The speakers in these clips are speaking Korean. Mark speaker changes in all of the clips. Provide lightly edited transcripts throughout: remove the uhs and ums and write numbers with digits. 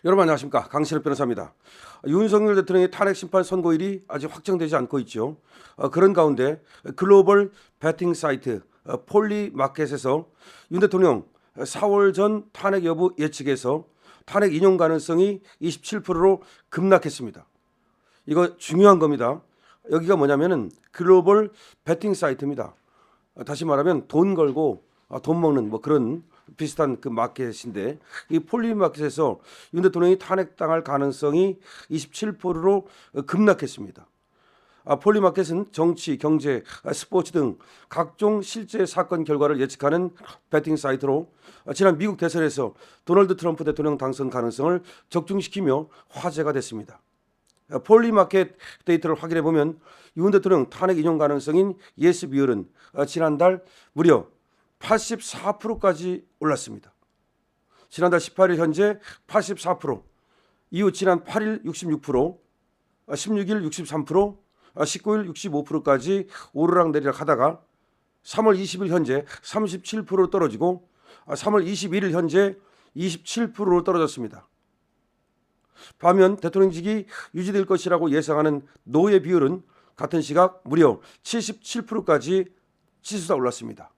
Speaker 1: 여러분 안녕하십니까, 강신업 변호사입니다. 윤석열 대통령의 탄핵 심판 선고일이 아직 확정되지 않고 있죠. 그런 가운데 글로벌 베팅 사이트 폴리마켓에서 윤 대통령 4월 전 탄핵 여부 예측에서 탄핵 인용 가능성이 27%로 급락했습니다. 이거 중요한 겁니다. 여기가 뭐냐면은 글로벌 베팅 사이트입니다. 다시 말하면 돈 걸고 돈 먹는 뭐 그런 비슷한 그 마켓인데, 이 폴리마켓에서 윤 대통령이 탄핵당할 가능성이 27%로 급락했습니다. 폴리마켓은 정치, 경제, 스포츠 등 각종 실제 사건 결과를 예측하는 베팅 사이트로 지난 미국 대선에서 도널드 트럼프 대통령 당선 가능성을 적중시키며 화제가 됐습니다. 폴리마켓 데이터를 확인해 보면 윤 대통령 탄핵 인용 가능성인 예스 비율은 지난달 무려 84%까지 올랐습니다. 지난달 18일 현재 84%, 이후 지난 8일 66%, 16일 63%, 19일 65%까지 오르락내리락 하다가 3월 20일 현재 37%로 떨어지고 3월 21일 현재 27%로 떨어졌습니다. 반면 대통령직이 유지될 것이라고 예상하는 노의 비율은 같은 시각 무려 77%까지 치솟아 올랐습니다.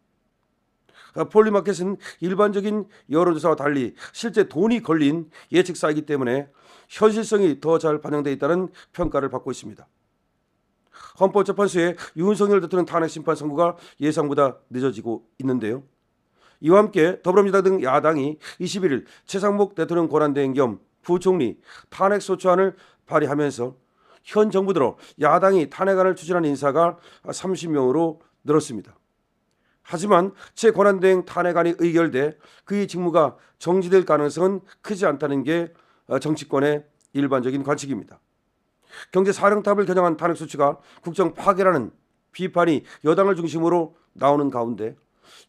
Speaker 1: 폴리마켓은 일반적인 여론조사와 달리 실제 돈이 걸린 예측사이기 때문에 현실성이 더 잘 반영되어 있다는 평가를 받고 있습니다. 헌법재판소의 윤석열 대통령 탄핵 심판 선고가 예상보다 늦어지고 있는데요. 이와 함께 더불어민주당 등 야당이 21일 최상목 대통령 권한대행 겸 부총리 탄핵소추안을 발의하면서 현 정부 들어 야당이 탄핵안을 추진하는 인사가 30명으로 늘었습니다. 하지만 최 권한대행 탄핵안이 의결돼 그의 직무가 정지될 가능성은 크지 않다는 게 정치권의 일반적인 관측입니다. 경제사령탑을 겨냥한 탄핵소추가 국정 파괴라는 비판이 여당을 중심으로 나오는 가운데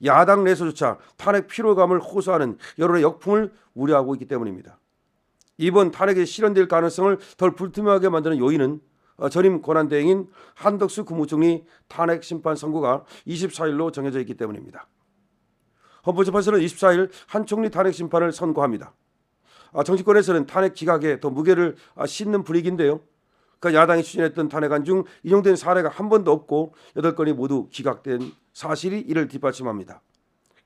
Speaker 1: 야당 내에서조차 탄핵 피로감을 호소하는 여론의 역풍을 우려하고 있기 때문입니다. 이번 탄핵이 실현될 가능성을 덜 불투명하게 만드는 요인은 전임 권한대행인 한덕수 국무총리 탄핵 심판 선고가 24일로 정해져 있기 때문입니다. 헌법재판소는 24일 한 총리 탄핵 심판을 선고합니다. 정치권에서는 탄핵 기각에 더 무게를 싣는 분위기인데요. 그러니까 야당이 추진했던 탄핵안 중 인용된 사례가 한 번도 없고 8건이 모두 기각된 사실이 이를 뒷받침합니다.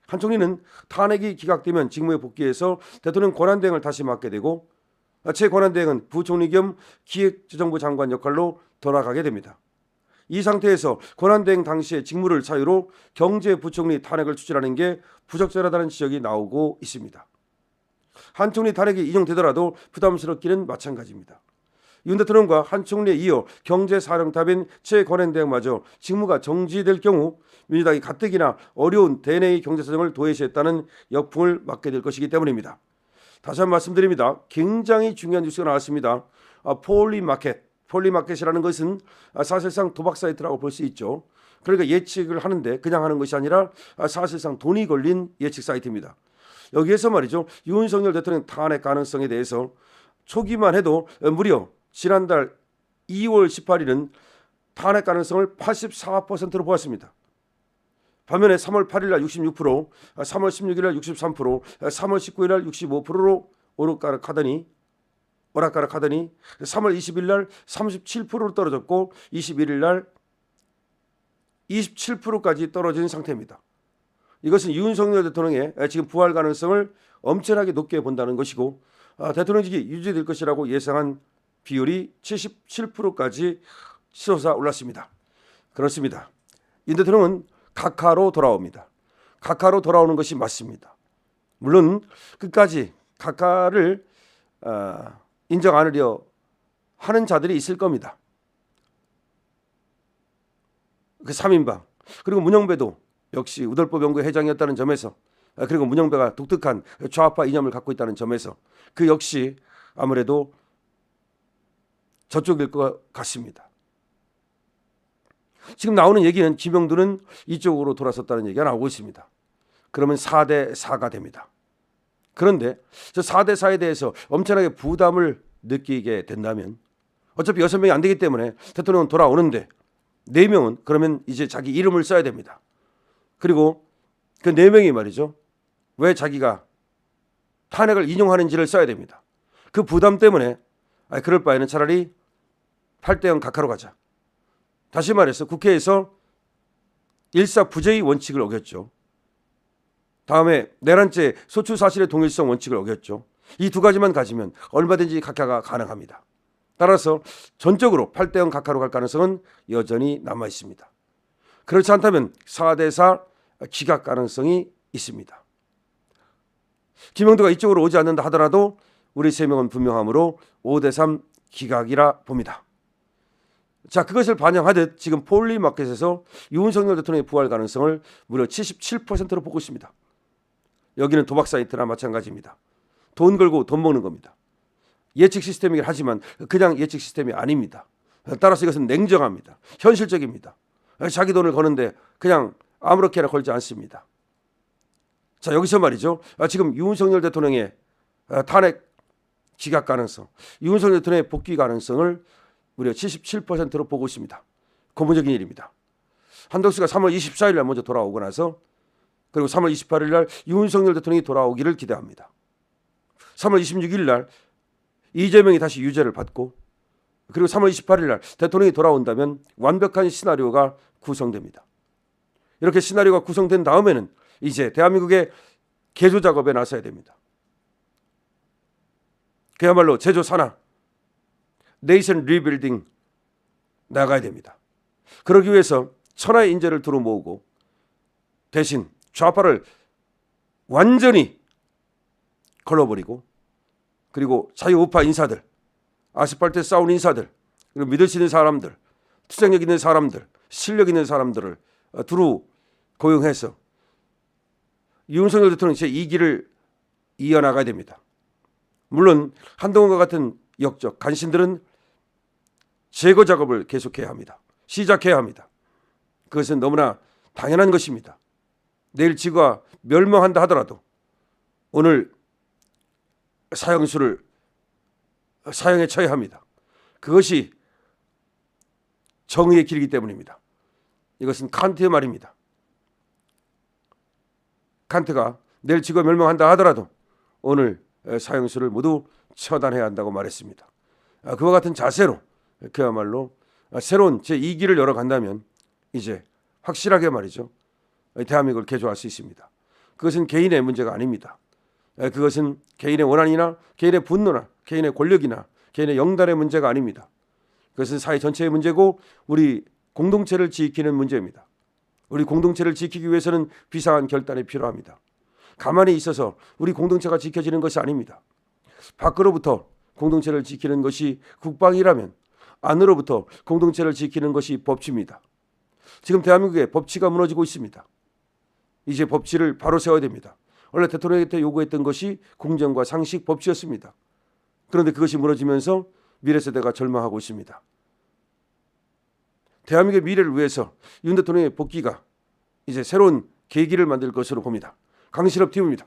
Speaker 1: 한 총리는 탄핵이 기각되면 직무에 복귀해서 대통령 권한대행을 다시 맡게 되고, 최 권한대행은 부총리 겸 기획재정부 장관 역할로 돌아가게 됩니다. 이 상태에서 권한대행 당시의 직무를 사유로 경제부총리 탄핵을 추진하는 게 부적절하다는 지적이 나오고 있습니다. 한 총리 탄핵이 인용되더라도 부담스럽기는 마찬가지입니다. 윤 대통령과 한 총리에 이어 경제사령탑인 최 권한대행마저 직무가 정지될 경우 민주당이 가뜩이나 어려운 대내의 경제사정을 도외시했다는 역풍을 맞게 될 것이기 때문입니다. 다시 한번 말씀드립니다. 굉장히 중요한 뉴스가 나왔습니다. 폴리마켓이라는 것은 사실상 도박 사이트라고 볼 수 있죠. 그러니까 예측을 하는데 그냥 하는 것이 아니라 사실상 돈이 걸린 예측 사이트입니다. 여기에서 말이죠, 윤석열 대통령 탄핵 가능성에 대해서 초기만 해도 무려 지난달 2월 18일은 탄핵 가능성을 84%로 보았습니다. 반면에 3월 8일날 66%, 3월 16일날 63%, 3월 19일날 65%로 오락가락하더니 3월 20일날 37%로 떨어졌고 21일날 27%까지 떨어진 상태입니다. 이것은 윤석열 대통령의 지금 부활 가능성을 엄청나게 높게 본다는 것이고, 대통령직이 유지될 것이라고 예상한 비율이 77%까지 치솟아 올랐습니다. 그렇습니다. 윤 대통령은 각하로 돌아옵니다. 각하로 돌아오는 것이 맞습니다. 물론 끝까지 각하를 인정 안 하려 하는 자들이 있을 겁니다. 그 3인방, 그리고 문영배도 역시 우덜법 연구회 회장이었다는 점에서, 그리고 문영배가 독특한 좌파 이념을 갖고 있다는 점에서 그 역시 아무래도 저쪽일 것 같습니다. 지금 나오는 얘기는 김영두는 이쪽으로 돌아섰다는 얘기가 나오고 있습니다. 그러면 4대 4가 됩니다. 그런데 저 4대 4에 대해서 엄청나게 부담을 느끼게 된다면, 어차피 6명이 안 되기 때문에 대통령은 돌아오는데 4명은 그러면 이제 자기 이름을 써야 됩니다. 그리고 그 4명이 말이죠, 왜 자기가 탄핵을 인용하는지를 써야 됩니다. 그 부담 때문에 그럴 바에는 차라리 8대0 각하로 가자. 다시 말해서 국회에서 일사부재의 원칙을 어겼죠. 다음에 내란죄 소추 사실의 동일성 원칙을 어겼죠. 이 두 가지만 가지면 얼마든지 각하가 가능합니다. 따라서 전적으로 8대0 각하로 갈 가능성은 여전히 남아 있습니다. 그렇지 않다면 4대4 기각 가능성이 있습니다. 김영도가 이쪽으로 오지 않는다 하더라도 우리 3명은 분명하므로 5대3 기각이라 봅니다. 자, 그것을 반영하듯 지금 폴리마켓에서 윤석열 대통령의 부활 가능성을 무려 77%로 보고 있습니다. 여기는 도박 사이트나 마찬가지입니다. 돈 걸고 돈 먹는 겁니다. 예측 시스템이긴 하지만 그냥 예측 시스템이 아닙니다. 따라서 이것은 냉정합니다. 현실적입니다. 자기 돈을 거는데 그냥 아무렇게나 걸지 않습니다. 자, 여기서 말이죠. 지금 윤석열 대통령의 탄핵 기각 가능성, 윤석열 대통령의 복귀 가능성을 무려 77%로 보고 있습니다. 고무적인 일입니다. 한덕수가 3월 24일 날 먼저 돌아오고 나서 그리고 3월 28일 날 윤석열 대통령이 돌아오기를 기대합니다. 3월 26일 날 이재명이 다시 유죄를 받고 그리고 3월 28일 날 대통령이 돌아온다면 완벽한 시나리오가 구성됩니다. 이렇게 시나리오가 구성된 다음에는 이제 대한민국의 개조 작업에 나서야 됩니다. 그야말로 제조 산하, 네이션 리빌딩 나가야 됩니다. 그러기 위해서 천하의 인재를 두루 모으고 대신 좌파를 완전히 걸러버리고 그리고 자유우파 인사들, 아스팔트에 싸운 인사들, 그리고 믿을 수 있는 사람들, 투쟁력 있는 사람들, 실력 있는 사람들을 두루 고용해서 윤석열 대통령 제2기를 이어나가야 됩니다. 물론 한동훈과 같은 역적 간신들은 제거 작업을 계속해야 합니다. 시작해야 합니다. 그것은 너무나 당연한 것입니다. 내일 지구가 멸망한다 하더라도 오늘 사형수를 사형에 처해야 합니다. 그것이 정의의 길이기 때문입니다. 이것은 칸트의 말입니다. 칸트가 내일 지구가 멸망한다 하더라도 오늘 사형수를 모두 처단해야 한다고 말했습니다. 그와 같은 자세로 그야말로 새로운 제2기를 열어간다면 이제 확실하게 말이죠. 대한민국을 개조할 수 있습니다. 그것은 개인의 문제가 아닙니다. 그것은 개인의 원한이나 개인의 분노나 개인의 권력이나 개인의 영달의 문제가 아닙니다. 그것은 사회 전체의 문제고 우리 공동체를 지키는 문제입니다. 우리 공동체를 지키기 위해서는 비상한 결단이 필요합니다. 가만히 있어서 우리 공동체가 지켜지는 것이 아닙니다. 밖으로부터 공동체를 지키는 것이 국방이라면 안으로부터 공동체를 지키는 것이 법치입니다. 지금 대한민국의 법치가 무너지고 있습니다. 이제 법치를 바로 세워야 됩니다. 원래 대통령한테 요구했던 것이 공정과 상식 법치였습니다. 그런데 그것이 무너지면서 미래 세대가 절망하고 있습니다. 대한민국의 미래를 위해서 윤 대통령의 복귀가 이제 새로운 계기를 만들 것으로 봅니다. 강신업 팀입니다.